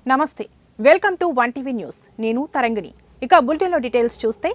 నమస్తే, welcome to 1TV news. నేను తరంగిణి. ఇక బులెటిన్లో డీటెయిల్స్ చూస్తే,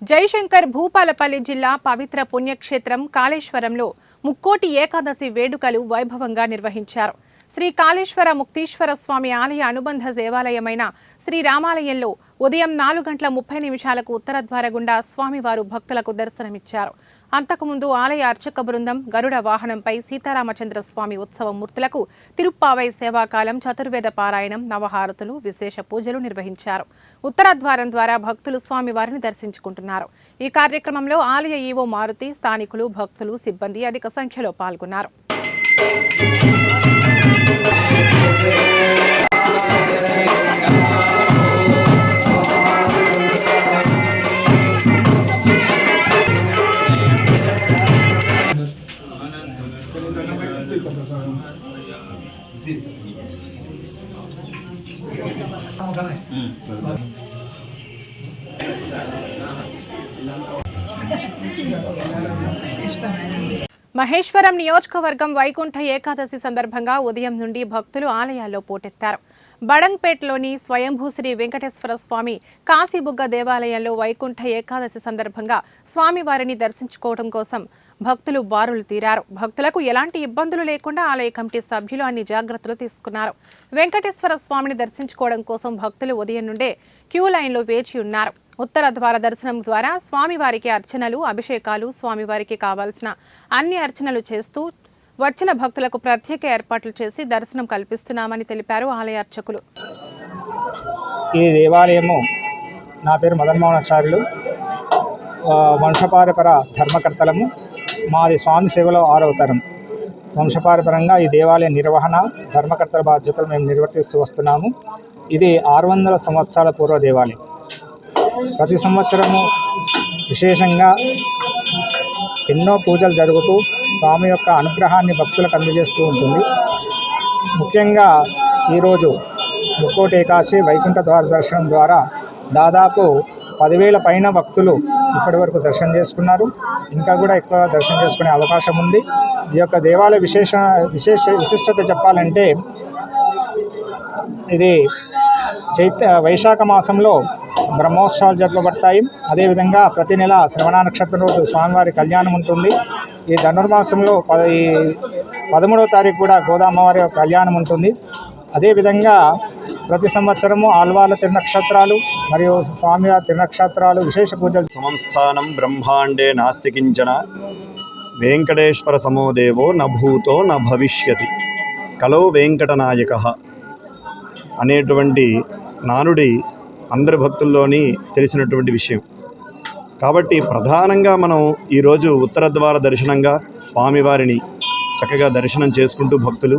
జయశంకర్ భూపాలపల్లి జిల్లా పవిత్ర పుణ్యక్షేత్రం కాళేశ్వరంలో ముక్కోటి ఏకాదశి వేడుకలు వైభవంగా నిర్వహించారు. శ్రీ కాళేశ్వర ముక్తీశ్వర స్వామి ఆలయ అనుబంధ దేవాలయమైన శ్రీ రామాలయంలో ఉదయం 4:30 ఉత్తర ద్వార గుండా స్వామివారు భక్తులకు దర్శనమిచ్చారు. అంతకుముందు ఆలయ అర్చక బృందం గరుడ వాహనంపై సీతారామచంద్ర స్వామి ఉత్సవ మూర్తులకు తిరుప్పావై సేవాకాలం, చతుర్వేద పారాయణం, నవహారతులు, విశేష పూజలు నిర్వహించారు. ఉత్తర ద్వారం ద్వారా భక్తులు స్వామివారిని దర్శించుకుంటున్నారు. ఈ కార్యక్రమంలో ఆలయ ఈవో మారుతి, స్థానికులు, భక్తులు, సిబ్బంది అధిక సంఖ్యలో పాల్గొన్నారు. మహేశ్వరం నియోజకవర్గం వైకుంఠ ఏకాదశి సందర్భంగా ఉదయం నుండి భక్తులు ఆలయాల్లో పోటెత్తారు. బడంగ్పేట్లోని స్వయంభూ శ్రీ వెంకటేశ్వర స్వామి కాశీబుగ్గ దేవాలయంలో వైకుంఠ ఏకాదశి సందర్భంగా స్వామివారిని దర్శించుకోవడం కోసం భక్తులు బారులు తీరారు. భక్తులకు ఎలాంటి ఇబ్బందులు లేకుండా ఆలయ కమిటీ సభ్యులు అన్ని జాగ్రత్తలు తీసుకున్నారు. వెంకటేశ్వర స్వామిని దర్శించుకోవడం కోసం భక్తులు ఉదయం నుండే క్యూ లైన్లో వేచి ఉన్నారు. ఉత్తర ద్వార దర్శనం ద్వారా స్వామివారికి అర్చనలు, అభిషేకాలు, స్వామివారికి కావాల్సిన అన్ని అర్చనలు చేస్తూ వచ్చిన భక్తులకు ప్రత్యేక ఏర్పాట్లు చేసి దర్శనం కల్పిస్తున్నామని తెలిపారు ఆలయ అర్చకులు. ఈ దేవాలయము నా పేరు మదన్మోహనాచార్యులు, వంశపారపర ధర్మకర్తలము. మాది స్వామి సేవలో 6వ తరం. వంశపారపరంగా ఈ దేవాలయ నిర్వహణ, ధర్మకర్తల బాధ్యతలు మేము నిర్వర్తిస్తూ వస్తున్నాము. ఇది 600 సంవత్సరాల పూర్వ దేవాలయం. ప్రతి సంవత్సరము విశేషంగా ఎన్నో పూజలు జరుగుతూ స్వామి యొక్క అనుగ్రహాన్ని భక్తులకు అందజేస్తూ ఉంటుంది. ముఖ్యంగా ఈరోజు ముక్కోటి ఏకాదశి వైకుంఠ ద్వార దర్శనం ద్వారా దాదాపు 10,000 పైన భక్తులు ఇప్పటి వరకు దర్శనం చేసుకున్నారు. ఇంకా కూడా ఎక్కువ దర్శనం చేసుకునే అవకాశం ఉంది. ఈ యొక్క దేవాలయ విశిష్టత చెప్పాలంటే, ఇది వైశాఖ మాసంలో బ్రహ్మోత్సవాలు జరపబడతాయి. అదేవిధంగా ప్రతి నెల శ్రవణ నక్షత్రం రోజు స్వామివారి కళ్యాణం ఉంటుంది. ఈ ధనుర్మాసంలో 13వ తారీఖు కూడా గోదామ్మవారి కళ్యాణం ఉంటుంది. అదేవిధంగా ప్రతి సంవత్సరము ఆళ్వార్ల తిరునక్షత్రాలు మరియు స్వామివారి తిరునక్షత్రాలు విశేష పూజలు. సంస్థానం బ్రహ్మాండే నాస్తి కించన వెంకటేశ్వర సమోదేవో నభూతో న భవిష్యతి కలో వెంకటనాయక అనేటువంటి నానుడి అందరి భక్తుల్లోని తెలిసినటువంటి విషయం. కాబట్టి ప్రధానంగా మనం ఈరోజు ఉత్తర ద్వార దర్శనంగా స్వామివారిని చక్కగా దర్శనం చేసుకుంటూ భక్తులు,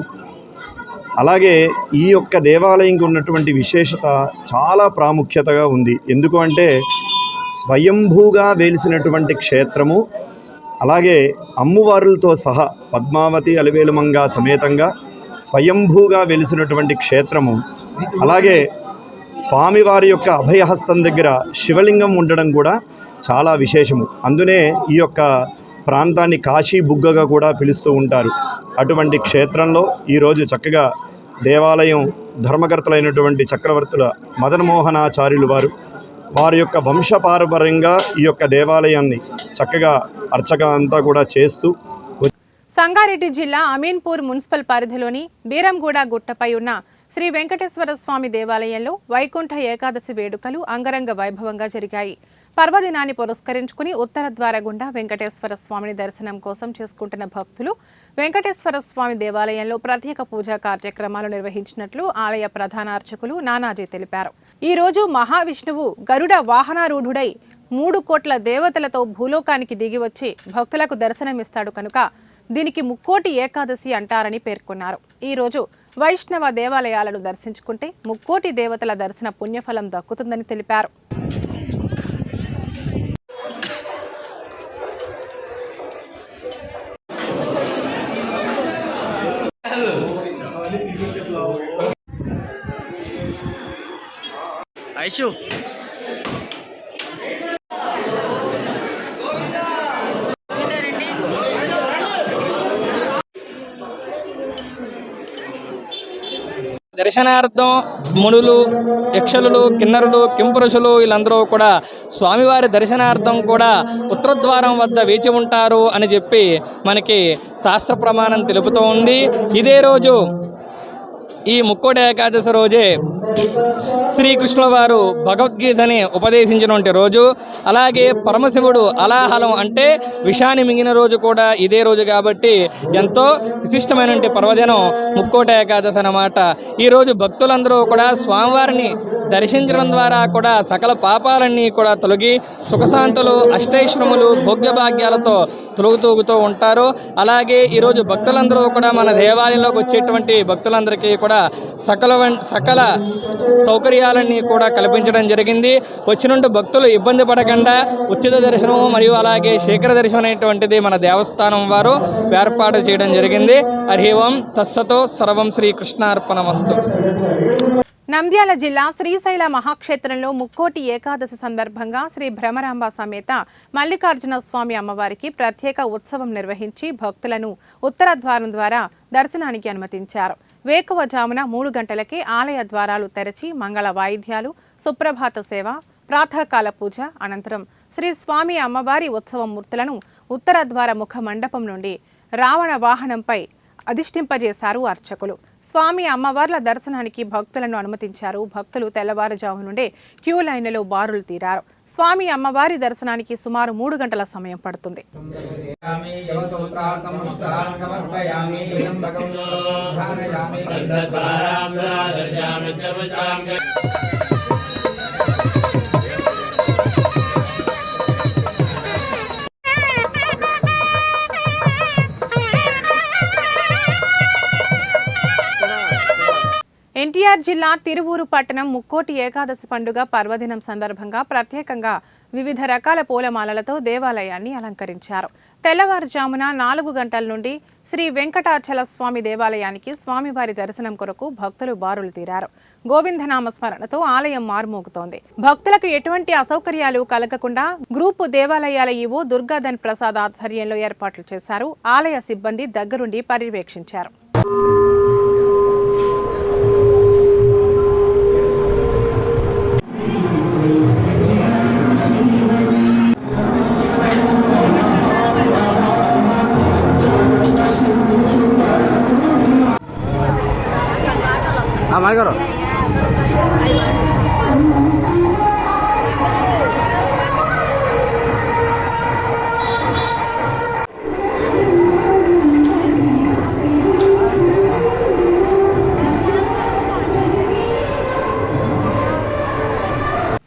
అలాగే ఈ యొక్క దేవాలయంకి ఉన్నటువంటి విశేషత చాలా ప్రాముఖ్యతగా ఉంది. ఎందుకు అంటే స్వయంభూగా వెలిసినటువంటి క్షేత్రము, అలాగే అమ్మవారులతో సహా పద్మావతి అలివేలుమంగా సమేతంగా స్వయంభూగా వెలిసినటువంటి క్షేత్రము. అలాగే స్వామివారి యొక్క అభయహస్తం దగ్గర శివలింగం ఉండడం కూడా చాలా విశేషము. అందునే ఈ యొక్క ప్రాంతాన్ని కాశీ బుగ్గగా కూడా పిలుస్తూ ఉంటారు. అటువంటి క్షేత్రంలో ఈరోజు చక్కగా దేవాలయం ధర్మకర్తలైనటువంటి చక్రవర్తుల మదన్మోహనాచార్యులు వారి యొక్క వంశపారంపర్యంగా ఈ యొక్క దేవాలయాన్ని చక్కగా అర్చక అంతా కూడా చేస్తూ. సంగారెడ్డి జిల్లా అమీన్పూర్ మున్సిపల్ పరిధిలోని బీరంగూడ గుట్టపై ఉన్న శ్రీ వెంకటేశ్వర స్వామి దేవాలయంలో వైకుంఠ ఏకాదశి వేడుకలు అంగరంగ వైభవంగా జరిగాయి. పర్వదినాన్ని పురస్కరించుకుని ఉత్తర ద్వార గుండా వెంకటేశ్వర స్వామిని దర్శనం కోసం చేసుకుంటున్న భక్తులు వెంకటేశ్వర స్వామి దేవాలయంలో ప్రత్యేక పూజా కార్యక్రమాలు నిర్వహించినట్లు ఆలయ ప్రధాన అర్చకులు నానాజీ తెలిపారు. ఈ రోజు మహావిష్ణువు గరుడ వాహనారూఢుడై 3 కోట్ల దేవతలతో భూలోకానికి దిగివచ్చి భక్తులకు దర్శనమిస్తాడు కనుక దీనికి ముక్కోటి ఏకాదశి అంటారని పేర్కొన్నారు. ఈ రోజు వైష్ణవ దేవాలయాలను దర్శించుకుంటే ముక్కోటి దేవతల దర్శన పుణ్యఫలం దక్కుతుందని తెలిపారు. ఐషు దర్శనార్థం మునులు, యక్షులు, కిన్నరులు, కింపురుషులు వీళ్ళందరూ కూడా స్వామివారి దర్శనార్థం కూడా ఉత్తరద్వారం వద్ద వేచి ఉంటారు అని చెప్పి మనకి శాస్త్ర ప్రమాణం తెలుపుతూ ఉంది. ఇదే రోజు ఈ ముక్కోటి ఏకాదశి రోజే శ్రీకృష్ణుల వారు భగవద్గీతని ఉపదేశించినటువంటి రోజు. అలాగే పరమశివుడు అలాహలం అంటే విషాన్ని మింగిన రోజు కూడా ఇదే రోజు కాబట్టి ఎంతో విశిష్టమైనటువంటి పర్వదినం ముక్కోటి ఏకాదశి అన్నమాట. ఈరోజు భక్తులందరూ కూడా స్వామివారిని దర్శించడం ద్వారా కూడా సకల పాపాలన్నీ కూడా తొలగి సుఖశాంతులు, అష్టైశ్వరములు, భోగ్యభాగ్యాలతో తొలగుతూగుతూ ఉంటారు. అలాగే ఈరోజు భక్తులందరూ కూడా మన దేవాలయంలోకి వచ్చేటువంటి భక్తులందరికీ కూడా సకల సౌకర్యాలన్నీ కూడా కల్పించడం జరిగింది. వచ్చినట్టు భక్తులు ఇబ్బంది పడకుండా ఉచిత దర్శనం మరియు అలాగే శీఘ్ర దర్శనం అనేటువంటిది మన దేవస్థానం వారు ఏర్పాటు చేయడం జరిగింది. హరి ఓం తస్సతో సర్వం శ్రీకృష్ణార్పణమస్తు. నంద్యాల జిల్లా శ్రీశైల మహాక్షేత్రంలో ముక్కోటి ఏకాదశి సందర్భంగా శ్రీ భ్రమరాంబ సమేత మల్లికార్జున స్వామి అమ్మవారికి ప్రత్యేక ఉత్సవం నిర్వహించి భక్తులను ఉత్తర ద్వారం ద్వారా దర్శనానికి అనుమతించారు. వేకువజామున 3 గంటలకే ఆలయ ద్వారాలు తెరచి మంగళ వాయిద్యాలు, సుప్రభాత సేవ, ప్రాతకాల పూజ అనంతరం శ్రీ స్వామి అమ్మవారి ఉత్సవ మూర్తులను ఉత్తర ద్వార ముఖ మండపం నుండి రావణ వాహనంపై అధిష్ఠింపజేశారు అర్చకులు. స్వామి అమ్మవార్ల దర్శనానికి భక్తులను అనుమతించారు. భక్తులు తెల్లవారుజాము నుండే క్యూ లైన్లలో బారులు తీరారు. స్వామి అమ్మవారి దర్శనానికి సుమారు 3 గంటల సమయం పడుతుంది. ఎన్టీఆర్ జిల్లా తిరువూరు పట్టణం ముక్కోటి ఏకాదశి పండుగ పర్వదినం సందర్భంగా ప్రత్యేకంగా వివిధ రకాల పూలమాలలతో దేవాలయాన్ని అలంకరించారు. తెల్లవారుజామున 4 గంటల నుండి శ్రీ వెంకటాచల స్వామి దేవాలయానికి స్వామివారి దర్శనం కొరకు భక్తులు బారులు తీరారు. గోవిందనామ స్మరణతో ఆలయం మారుమోగుతోంది. భక్తులకు ఎటువంటి అసౌకర్యాలు కలగకుండా గ్రూపు దేవాలయాల ఈవో దుర్గాధన్ ప్రసాద్ ఆధ్వర్యంలో ఏర్పాట్లు చేశారు. ఆలయ సిబ్బంది దగ్గరుండి పర్యవేక్షించారు.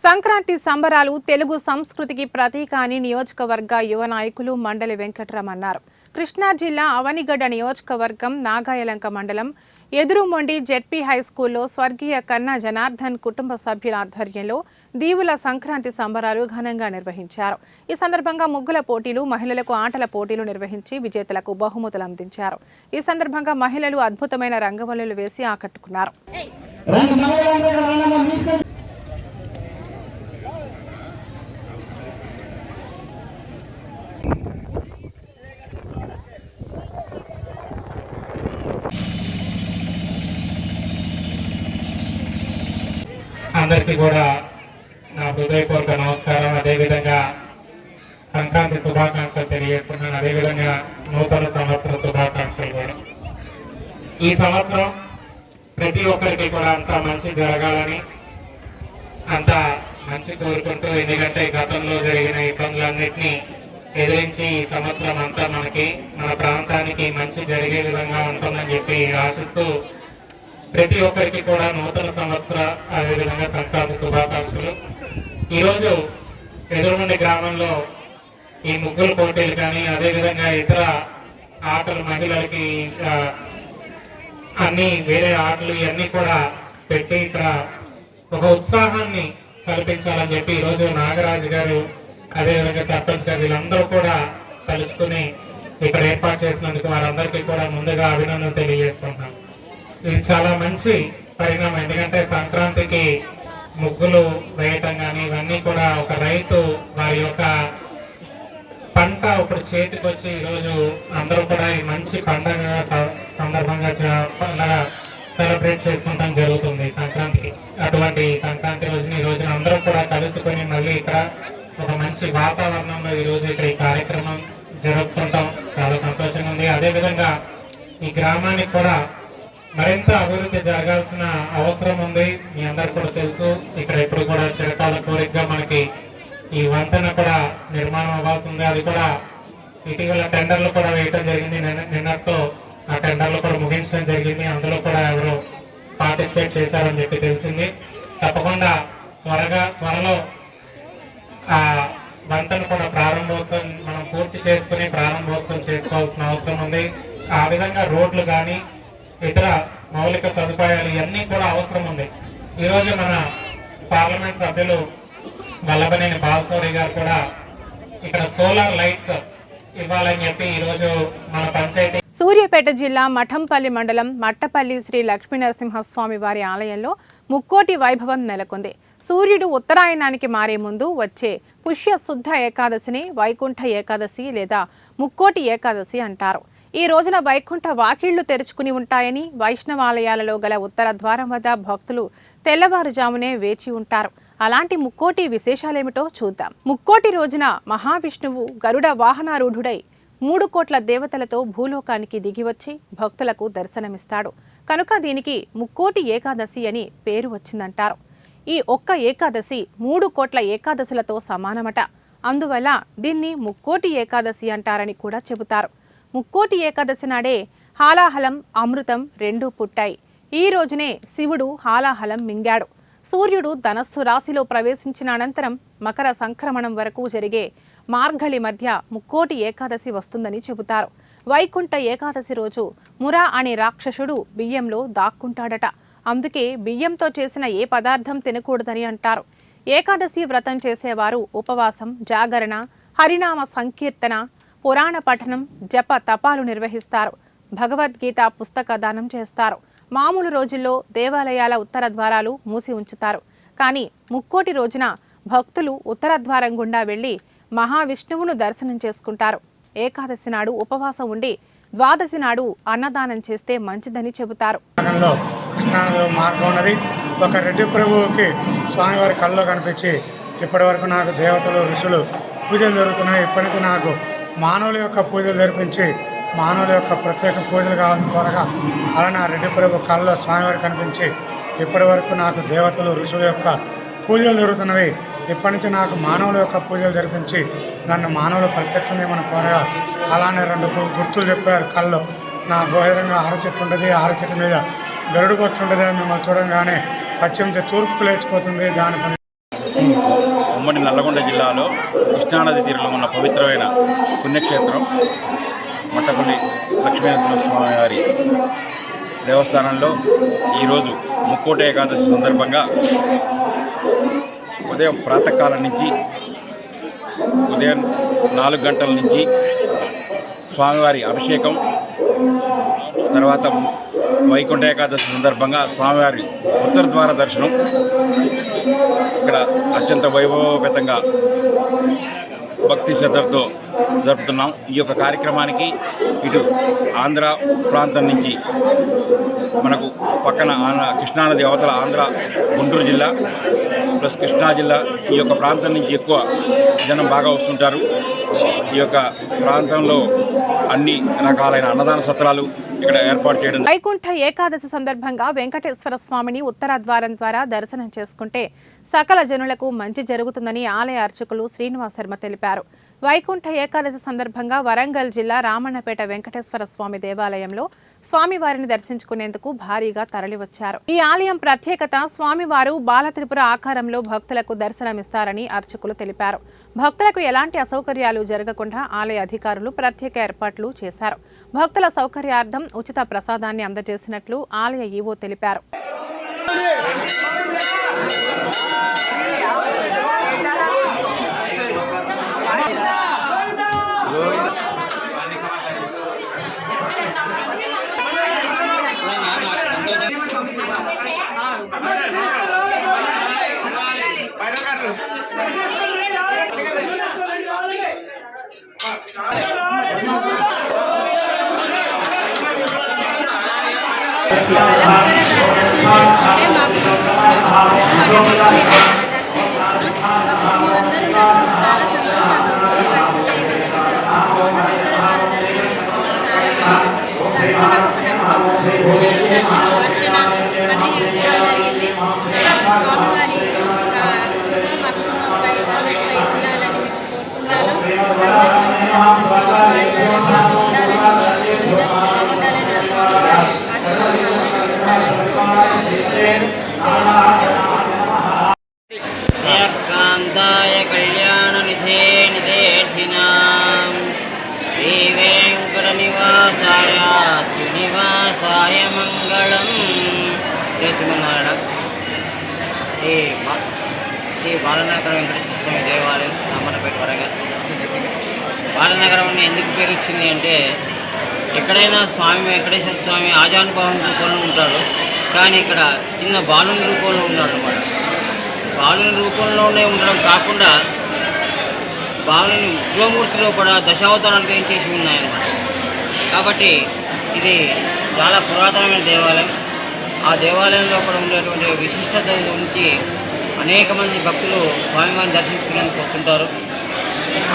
సంక్రాంతి సంబరాలు తెలుగు సంస్కృతికి ప్రతీక అని నియోజకవర్గ యువ నాయకులు మండలి వెంకట్రామ్ అన్నారు. కృష్ణా జిల్లా అవనిగడ్డ నియోజకవర్గం నాగాయలంక మండలం ఎదురుమొండి జెడ్పీ హైస్కూల్లో స్వర్గీయ కన్నా జనార్దన్ కుటుంబ సభ్యుల ఆధ్వర్యంలో దీవుల సంక్రాంతి సంబరాలు ఘనంగా నిర్వహించారు. ఈ సందర్భంగా ముగ్గుల పోటీలు, మహిళలకు ఆటల పోటీలు నిర్వహించి విజేతలకు బహుమతులు అందించారు. ఈ సందర్భంగా మహిళలు అద్భుతమైన రంగవల్లులు వేసి ఆకట్టుకున్నారు. అందరికీ కూడా నా హృదయపూర్వక నమస్కారం. అదేవిధంగా సంక్రాంతి శుభాకాంక్షలు తెలియజేస్తున్నాను. అదేవిధంగా నూతన సంవత్సర శుభాకాంక్షలు కూడా. ఈ సంవత్సరం ప్రతి ఒక్కరికి కూడా అంతా మంచి జరగాలని అంతా మంచి కోరుకుంటూ, ఎందుకంటే గతంలో జరిగిన ఇబ్బందులన్నింటినీ ఎదిరించి ఈ సంవత్సరం అంతా మన ప్రాంతానికి మంచి జరిగే విధంగా ఉంటుందని చెప్పి ఆశిస్తూ ప్రతి ఒక్కరికి కూడా నూతన సంవత్సర అదేవిధంగా సంక్రాంతి శుభాకాంక్షలు. ఈరోజు ఎదురుమండి గ్రామంలో ఈ ముగ్గుల పోటీలు కానీ అదేవిధంగా ఇతర ఆటలు, మహిళలకి అన్ని వేరే ఆటలు ఇవన్నీ కూడా పెట్టి ఇక్కడ ఒక ఉత్సాహాన్ని కల్పించాలని చెప్పి ఈరోజు నాగరాజు గారు అదేవిధంగా సర్పంచ్ గారు వీళ్ళందరూ కూడా తలుచుకుని ఇక్కడ ఏర్పాటు చేసినందుకు వారందరికీ కూడా ముందుగా అభినందనలు తెలియజేసుకుంటున్నాం. ఇది చాలా మంచి పరిణామం. ఎందుకంటే సంక్రాంతికి ముగ్గులు వేయటం కానీ ఇవన్నీ కూడా ఒక రైతు వారి యొక్క పంట ఇప్పుడు చేతికి వచ్చి ఈరోజు అందరూ కూడా ఈ మంచి పండగ సందర్భంగా పండగ సెలబ్రేట్ చేసుకుంటాం జరుగుతుంది సంక్రాంతికి. అటువంటి సంక్రాంతి రోజున ఈ రోజున అందరూ కూడా కలుసుకొని మళ్ళీ ఇక్కడ ఒక మంచి వాతావరణంలో ఈరోజు ఇక్కడ ఈ కార్యక్రమం జరుపుకుంటాం. చాలా సంతోషంగా ఉంది. అదేవిధంగా ఈ గ్రామానికి కూడా మరింత అభివృద్ధి జరగాల్సిన అవసరం ఉంది. మీ అందరికి కూడా తెలుసు, ఇక్కడ ఎప్పుడు కూడా చిరకాల కోరికగా మనకి ఈ వంతెన కూడా నిర్మాణం అవ్వాల్సి ఉంది. అది కూడా ఇటీవల టెండర్లు కూడా వేయటం జరిగింది. నిన్నటితో ఆ టెండర్లు కూడా ముగించడం జరిగింది. అందులో కూడా ఎవరు పార్టిసిపేట్ చేశారని చెప్పి తెలిసింది. తప్పకుండా త్వరలో ఆ వంతెన కూడా ప్రారంభోత్సవం మనం పూర్తి చేసుకుని ప్రారంభోత్సవం చేసుకోవాల్సిన అవసరం ఉంది. ఆ విధంగా రోడ్లు కానీ ఇతర మౌలిక సదుపాయాలు ఇవన్నీ కూడా అవసరం ఉంది. ఈరోజు మన పార్లమెంట్ సభ్యులు వల్లభనేని బాలశౌరి గారు కూడా ఇక్కడ సోలార్ లైట్స్ ఇవ్వాలని చెప్పి ఈరోజు మన పంచాయతీ సూర్యాపేట జిల్లా మఠంపల్లి మండలం మట్టపల్లి శ్రీ లక్ష్మీనరసింహస్వామి వారి ఆలయంలో ముక్కోటి వైభవం నెలకొంది. సూర్యుడు ఉత్తరాయణానికి మారే ముందు వచ్చే పుష్య శుద్ధ ఏకాదశిని వైకుంఠ ఏకాదశి లేదా ముక్కోటి ఏకాదశి అంటారు. ఈ రోజున వైకుంఠ వాకిళ్లు తెరుచుకుని ఉంటాయని వైష్ణవాలయాలలో గల ఉత్తర ద్వారం వద్ద భక్తులు తెల్లవారుజామునే వేచి ఉంటారు. అలాంటి ముక్కోటి విశేషాలేమిటో చూద్దాం. ముక్కోటి రోజున మహావిష్ణువు గరుడ వాహనారూఢుడై 3 కోట్ల దేవతలతో భూలోకానికి దిగివచ్చి భక్తులకు దర్శనమిస్తాడు. కనుక దీనికి ముక్కోటి ఏకాదశి అని పేరు వచ్చిందంటారు. ఈ ఒక్క ఏకాదశి 3 కోట్ల ఏకాదశులతో సమానమట. అందువల్ల దీన్ని ముక్కోటి ఏకాదశి అంటారని కూడా చెబుతారు. ముక్కోటి ఏకాదశి నాడే హాలాహలం అమృతం 2 పుట్టాయి. ఈ రోజునే శివుడు హాలాహలం మింగాడు. సూర్యుడు ధనస్సు రాశిలో ప్రవేశించిన అనంతరం మకర సంక్రమణం వరకు జరిగే మార్గళి మధ్య ముక్కోటి ఏకాదశి వస్తుందని చెబుతారు. వైకుంఠ ఏకాదశి రోజు మురా అనే రాక్షసుడు బియ్యంలో దాక్కుంటాడట. అందుకే బియ్యంతో చేసిన ఏ పదార్థం తినకూడదని అంటారు. ఏకాదశి వ్రతం చేసేవారు ఉపవాసం, జాగరణ, హరినామ సంకీర్తన, పురాణ పఠనం, జప తపాలు నిర్వహిస్తారు. భగవద్గీత పుస్తక దానం చేస్తారు. మామూలు రోజుల్లో దేవాలయాల ఉత్తర ద్వారాలు మూసి ఉంచుతారు. కానీ ముక్కోటి రోజున భక్తులు ఉత్తర ద్వారం గుండా వెళ్లి మహావిష్ణువును దర్శనం చేసుకుంటారు. ఏకాదశి నాడు ఉపవాసం ఉండి ద్వాదశి నాడు అన్నదానం చేస్తే మంచిదని చెబుతారు. మార్గం ఉన్నది. ఒక రెడ్డి ప్రభువుకి స్వామివారి కళ్ళలో కనిపించి ఇప్పటి వరకు నాకు దేవతలు ఋషులు పూజలు జరుగుతున్నాయి, ఇప్పటి నుంచి నాకు మానవుల యొక్క పూజలు జరిపించి మానవుల యొక్క ప్రత్యేక పూజలు కావాలని కోరగా అలానే ఆ రెడ్డి ప్రభు కళ్ళలో స్వామివారి కనిపించి ఇప్పటి వరకు నాకు దేవతలు ఋషుల యొక్క పూజలు జరుగుతున్నవి, ఇప్పటి నుంచి నాకు మానవుల యొక్క పూజలు జరిపించి దాన్ని మానవులు ప్రత్యక్షం చేయమని కోరగా అలానే 2 గుర్తులు చెప్పారు. కళ్ళు నా గోహరంగా ఆరచెట్టు ఉంటుంది, ఆరచెట్టు మీద గరుడు పక్షి ఉంటుంది. మిమ్మల్ని చూడంగానే పశ్చిమ నుంచి తూర్పు లేచిపోతుంది. దానిపై ఉమ్మడి నల్లగొండ జిల్లాలో కృష్ణానది తీరంలో ఉన్న పవిత్రమైన పుణ్యక్షేత్రం మట్టపల్లి లక్ష్మీనరసింహస్వామి వారి దేవస్థానంలో ఈరోజు ముక్కోటి ఏకాదశి సందర్భంగా ఉదయం ప్రాతకాలం నుంచి ఉదయం 4 గంటల నుంచి స్వామివారి అభిషేకం, తర్వాత వైకుంఠ ఏకాదశి సందర్భంగా స్వామివారి ఉత్తర ద్వార దర్శనం ఇక్కడ అత్యంత వైభవపేతంగా భక్తి శ్రద్ధలతో జరుపుతున్నాం. ఈ యొక్క కార్యక్రమానికి ఇటు ఆంధ్ర ప్రాంతం నుంచి మనకు పక్కన కృష్ణానది అవతల ఆంధ్ర గుంటూరు జిల్లా ప్లస్ కృష్ణా జిల్లా ఈ యొక్క ప్రాంతం నుంచి ఎక్కువ జనం బాగా వస్తుంటారు. ఈ యొక్క ప్రాంతంలో అన్ని రకాలైన అన్నదాన సత్రాలు ఇక్కడ ఏర్పాటు చేయడం. వైకుంఠ ఏకాదశి సందర్భంగా వెంకటేశ్వర స్వామిని ఉత్తర ద్వారం ద్వారా దర్శనం చేసుకుంటే సకల జనులకు మంచి జరుగుతుందని ఆలయ అర్చకులు శ్రీనివాస్ శర్మ తెలిపారు. వైకుంఠ ఏకాదశి సందర్భంగా వరంగల్ జిల్లా రామన్నపేట వెంకటేశ్వర స్వామి దేవాలయంలో స్వామివారిని దర్శించుకునేందుకు భారీగా తరలివచ్చారు. ఈ ఆలయం ప్రత్యేకత స్వామివారు బాలత్రిపుర ఆకారంలో భక్తులకు దర్శనమిస్తారని అర్చకులు తెలిపారు. భక్తులకు ఎలాంటి అసౌకర్యాలు జరగకుండా ఆలయ అధికారులు ప్రత్యేక ఏర్పాట్లు చేశారు. భక్తుల సౌకర్యార్థం ఉచిత ప్రసాదాన్ని అందజేసినట్లు ఆలయ ఈవో తెలిపారు. అలంకరణ చేసుకుంటే మాకు మంచి పుణ్యం వస్తుంది. మా టెంపుల్లో మేము దర్శనం చేసుకున్నాం. మా కుటుంబం అందరం దర్శనం చాలా సంతోషంగా ఉంది. వైకుంఠ ఏకాదశి రోజు ఉత్తర ద్వార దర్శనం చేసుకుంటాం. చాలా మంచిగా అనిపిస్తుంది. అందుకే మాకు ఒక నమ్మకం పూజలు దర్శనం అర్చన అన్నీ చేసుకోవడం జరిగింది. స్వామివారి మా కుటుంబంపై అందరిపై ఉండాలని మేము కోరుకుంటాను. అందరూ మంచిగా సంతోషంగా ఆరోగ్యంతో ఉండాలని అందరూ బాగుండాలని స్వామివారి ఆశీర్వాదం అందరికీ ఉండాలని కోరుకుంటున్నాను. పేరు జ్యోతి. కాంతాయ కళ్యాణ నిధే నిధేర్థినాం శ్రీ వెంకట నివాసాయ శ్రీనివాసాయ మంగళం. జయ శ్రీమన్నారాయణ. ఈ బాలనగర వెంకటేశ్వర స్వామి దేవాలయం రామన్నపేట వరంగల్. బాలనగరం ఎందుకు పేరు వచ్చింది అంటే ఎక్కడైనా స్వామి వెంకటేశ్వర స్వామి ఆజానుభావం రూపంలో ఉంటాడు, కానీ ఇక్కడ చిన్న బాలుని రూపంలో ఉన్నాడు అన్నమాట. బాలుని రూపంలోనే ఉండడం కాకుండా బాలుని ఉగ్రమూర్తిలో కూడా దశావతారాలు ఏం చేసి ఉన్నాయన్నమాట. కాబట్టి ఇది చాలా పురాతనమైన దేవాలయం. ఆ దేవాలయంలో కూడా ఉండేటువంటి విశిష్టత గురించి అనేక మంది భక్తులు స్వామివారిని దర్శించుకునేందుకు వస్తుంటారు.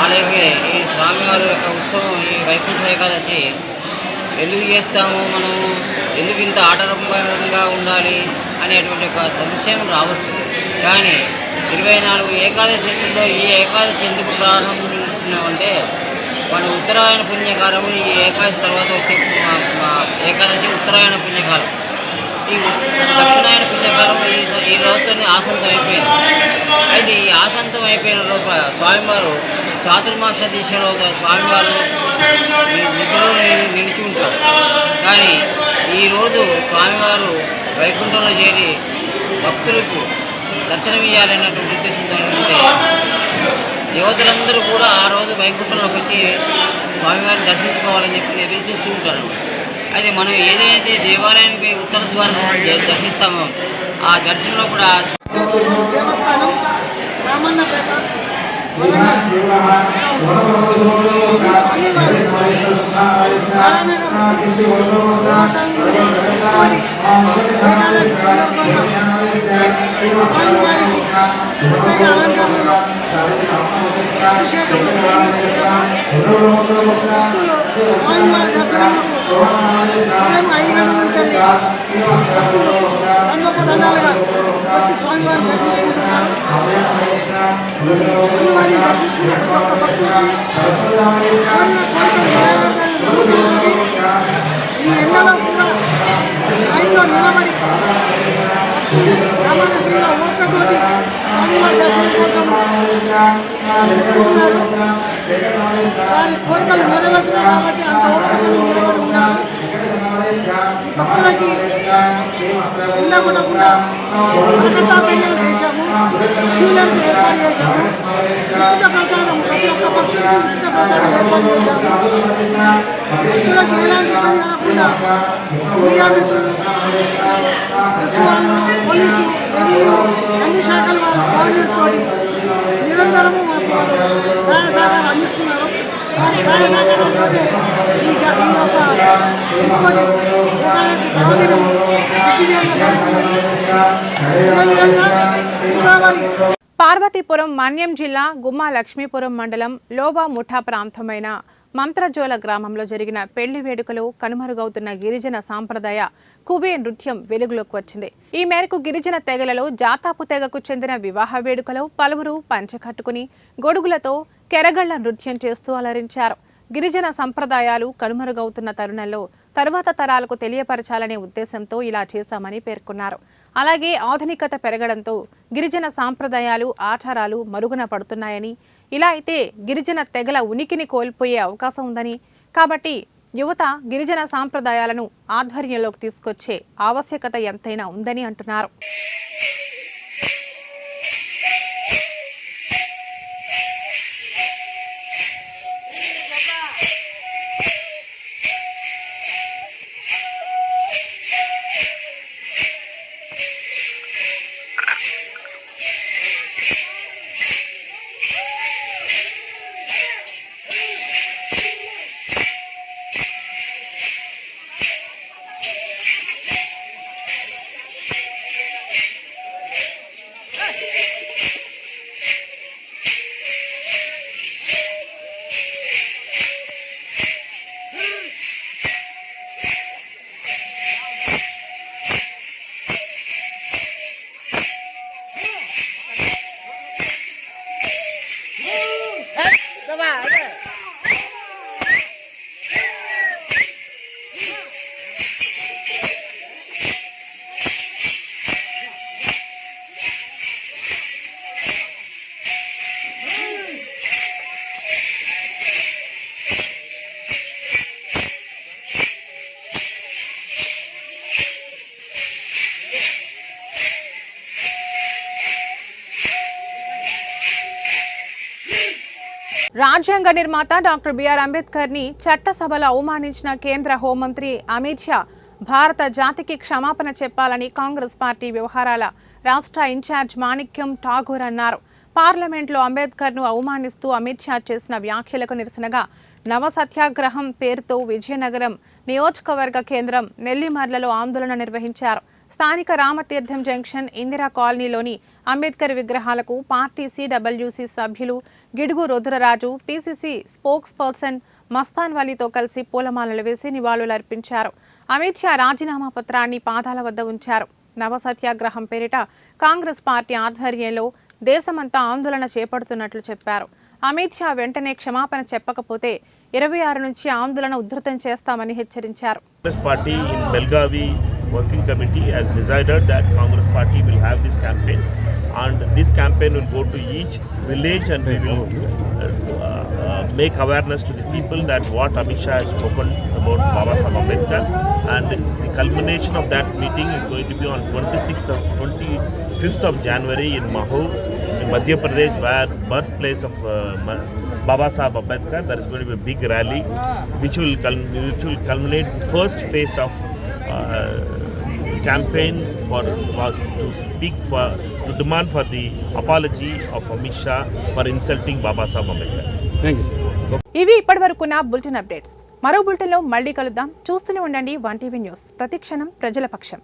అలాగే ఈ స్వామివారి యొక్క ఉత్సవం, ఈ వైకుంఠ ఏకాదశి ఎందుకు చేస్తాము, మనం ఎందుకు ఇంత ఆడంబరంగా ఉండాలి అనేటువంటి ఒక సంశయం రావచ్చు. కానీ 24 ఏకాదశిలో ఈ ఏకాదశి ఎందుకు ప్రారంభించినామంటే మన ఉత్తరాయణ పుణ్యకాలము. ఈ ఏకాదశి తర్వాత వచ్చే ఏకాదశి ఉత్తరాయణ పుణ్యకాలం. ఈ దక్షిణాయన పుణ్యకాలం ఈ రోజుతో ఆసంతం అయిపోయింది. అయితే ఈ ఆసంతం అయిపోయిన లోపల స్వామివారు చాతుర్మాస దిశలో స్వామివారు నిధులు నిలిచి ఉంటారు. కానీ ఈరోజు స్వామివారు వైకుంఠంలో చేరి భక్తులకు దర్శనమియ్యాలన్నటువంటి ఉద్దేశంతో ఉంటే యువతులందరూ కూడా ఆ రోజు వైకుంఠంలోకి వచ్చి స్వామివారిని దర్శించుకోవాలని చెప్పి ఎదురు చూస్తూ ఉంటారు. అయితే మనం ఏదైతే దేవాలయానికి ఉత్తర ద్వారం దర్శిస్తామో ఆ దర్శనంలో కూడా దేవస్థానం రామన్నపేట ఏకాదశి సందర్భంగా స్వామివారికి ప్రత్యేక అలంకరణలు అభిషేకం భక్తులు స్వామివారి దర్శనములకు ఉదయం 5 గంటల నుంచి భక్తులు దండోపదండాలుగా వచ్చి స్వామివారిని దర్శించుకుంటున్నారు. ఈ స్వామివారిని దర్శించుకున్న ప్రతి ఒక్క భక్తుడికి కోరిన కోరికలు నెరవేరుతాయని నమ్మకంతో ఈ ఎండలో కూడా లైన్లో నిలబడి సామరస్యంగా ఓపికతోటి స్వామివారి దర్శనం కోసం చూస్తున్నారు. వారి కోరికలు నెరవేరుతున్నాయి కాబట్టి అంత ఓపికతో నిలబడి ఉన్నారు. ఈ భక్తులకి ఉండకుండా కలకత్తా పెండల్స్ వేసాము, క్యూలెన్స్ ఏర్పాటు చేశాము, ఉచిత ప్రసాదం ప్రతి ఒక్క భక్తులకి ఉచిత ప్రసాదం ఏర్పాటు చేశాము. భక్తులకు ఎలాంటి ఇబ్బంది కలగకుండా మీడియా మిత్రులు, వాళ్ళు, పోలీసు, రెవెన్యూ అన్ని శాఖల వారు కోఆర్డినేట్స్ తోటి నిరంతరము మాకు వాళ్ళు సహాయ సహకారాలు అందిస్తున్నారు. వారి సహాయ సహకారాలతో ఈ యొక్క ఇంకోటి ఏకాదశి పర్వదినం దిగ్విజయంగా జరుగుతున్నది. అదేవిధంగా ఫిబ్రవరి పార్వతీపురం మన్యం జిల్లా గుమ్మా లక్ష్మీపురం మండలం లోబా ముఠా ప్రాంతమైన మంత్రజోల గ్రామంలో జరిగిన పెళ్లి వేడుకలో కనుమరుగవుతున్న గిరిజన సాంప్రదాయ కువే నృత్యం వెలుగులోకి వచ్చింది. ఈ మేరకు గిరిజన తెగలలో జాతాపు తెగకు చెందిన వివాహ వేడుకలో పలువురు పంచెకట్టుకుని గొడుగులతో కెరగళ్ల నృత్యం చేస్తూ అలరించారు. గిరిజన సంప్రదాయాలు కనుమరుగవుతున్న తరుణంలో తరువాత తరాలకు తెలియపరచాలనే ఉద్దేశంతో ఇలా చేశామని పేర్కొన్నారు. అలాగే ఆధునికత పెరగడంతో గిరిజన సాంప్రదాయాలు ఆచారాలు మరుగున పడుతున్నాయని, ఇలా అయితే గిరిజన తెగల ఉనికిని కోల్పోయే అవకాశం ఉందని, కాబట్టి యువత గిరిజన సాంప్రదాయాలను ఆధ్వర్యంలోకి తీసుకొచ్చే ఆవశ్యకత ఎంతైనా ఉందని అంటున్నారు. రాజ్యాంగ నిర్మాత డాక్టర్ బిఆర్ అంబేద్కర్ ని చట్టసభలో అవమానించిన కేంద్ర హోంమంత్రి అమిత్ షా భారత జాతికి క్షమాపణ చెప్పాలని కాంగ్రెస్ పార్టీ వ్యవహారాల రాష్ట్ర ఇన్ఛార్జ్ మాణిక్యం ఠాగూర్ అన్నారు. పార్లమెంట్లో అంబేద్కర్ను అవమానిస్తూ అమిత్ షా చేసిన వ్యాఖ్యలకు నిరసనగా నవ సత్యాగ్రహం పేరుతో విజయనగరం నియోజకవర్గ కేంద్రం నెల్లిమర్లలో ఆందోళన నిర్వహించారు. స్థానిక రామతీర్థం జంక్షన్ ఇందిరా కాలనీలోని అంబేద్కర్ విగ్రహాలకు పార్టీ సిడబ్ల్యూసీ సభ్యులు Gidugu Rudraraju, PCC spokesperson Mastan వలీతో కలిసి పూలమాలలు వేసి నివాళులర్పించారు. అమిత్ షా రాజీనామా పత్రాన్ని పాదాల వద్ద ఉంచారు. నవ సత్యాగ్రహం పేరిట కాంగ్రెస్ పార్టీ ఆధ్వర్యంలో దేశమంతా ఆందోళన చేపడుతున్నట్లు చెప్పారు. అమిత్ షా వెంటనే క్షమాపణ చెప్పకపోతే 26 నుంచి ఆందోళన ఉధృతం చేస్తామని హెచ్చరించారు. Working committee has decided that Congress party will have this campaign, and this campaign will go to each village, and we will make awareness to the people that what Amit Shah has spoken about Baba Saheb Ambedkar, and the culmination of that meeting is going to be on 25th of January in Mahou in Madhya Pradesh, where birthplace of Baba Saheb Ambedkar. There is going to be a big rally which will culminate the first phase of campaign to demand for the apology of Amit Shah for insulting Baba Saheb Ambedkar. Thank you, sir. ఇవి ఇప్పటివరకున్న bulletin updates. మరో బులెటిన్లో మళ్ళీ కలుద్దాం. చూస్తూనే ఉండండి 1TV news. ప్రతిక్షణం ప్రజల పక్షం.